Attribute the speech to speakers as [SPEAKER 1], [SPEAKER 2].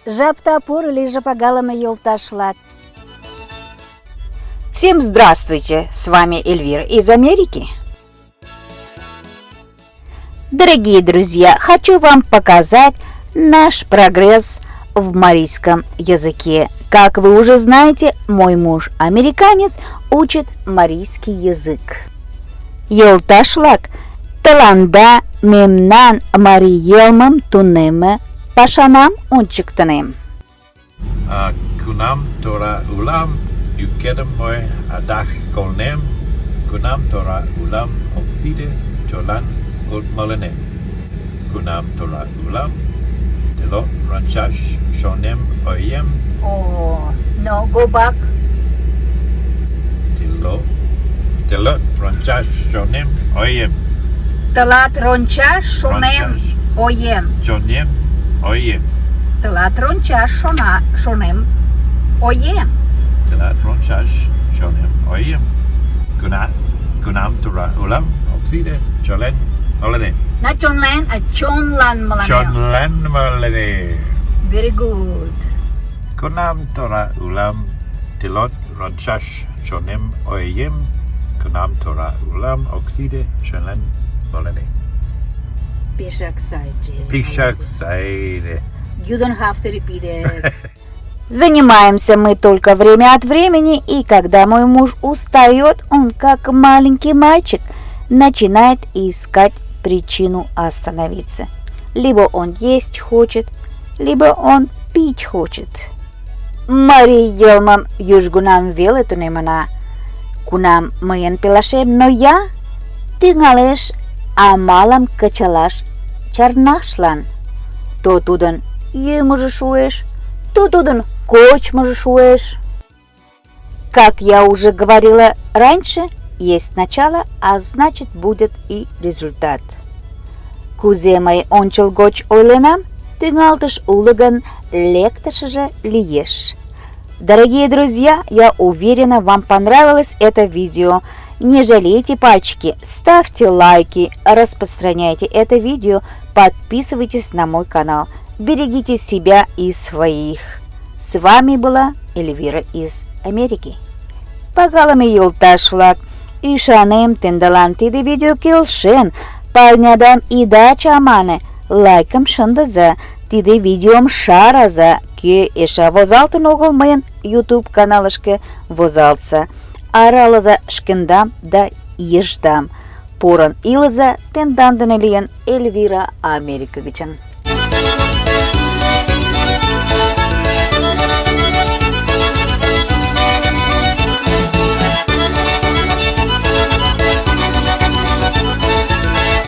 [SPEAKER 1] Жапта пур лиже погалами ёлташлак. Всем здравствуйте, с вами Эльвира из Америки. Дорогие друзья, хочу вам показать наш прогресс в марийском языке. Как вы уже знаете, мой муж американец учит марийский язык. Ёлташлак, таланда мемнан мариелмам тунеме пашанам унчиктанем.
[SPEAKER 2] Kunam Torah Ulam Yukedem Moy Adach Kolnem Kunam Torah Ulam Okside Tolan Ut Molanem Kunam Torah Ulam Telot Ranchash Shonem Oyem
[SPEAKER 1] Oh, no, go back.
[SPEAKER 2] Telot Ranchash Shonem Oyem
[SPEAKER 1] Талат ронча шонем оем.
[SPEAKER 2] Shonem Oyem
[SPEAKER 1] Талат ронча шонем оем.
[SPEAKER 2] Telat Ranchash Shonem Oyem Kunam Torah Ulam Okside Tolan Molanem
[SPEAKER 1] Not chonlan, a chonlan malaneo.
[SPEAKER 2] Shonlan Molanem
[SPEAKER 1] Very good.
[SPEAKER 2] Kunam Torah Ulam Tilot Ranchash Shonem Oyem Kunam Torah Ulam Okside Shonen Molene
[SPEAKER 1] Pishak side, Jerry.
[SPEAKER 2] Pishak Saide.
[SPEAKER 1] You don't have to repeat it. Занимаемся мы только время от времени, и когда мой муж устает, он как маленький мальчик начинает искать причину остановиться. Либо он есть хочет, либо он пить хочет. Мари елмам южгунам велетунемана, кунам маен пилашем, но я тингалеш амалам качалаш чарнашлан. То тудан емужешуеш, то тудан кочмужешуеш. Как я уже говорила раньше, есть начало, а значит будет и результат. Куземай ончел гоч ойленам, тыгалтыш улыган лектышеже лиеш. Дорогие друзья, я уверена, вам понравилось это видео. Не жалейте пальчики, ставьте лайки, распространяйте это видео, подписывайтесь на мой канал. Берегите себя и своих. С вами была Эльвира из Америки. Погалами юлташлак, и шанем тендаланти видео килшен, парнядам и дача амане, лайкам шандаза, тиде видеом шараза, ке эша возалтын огыл мыйын YouTube каналышке возалтса. Аралаза шкендам да ешдам. Поран илыза тендандын элийын Эльвира Америка гычын.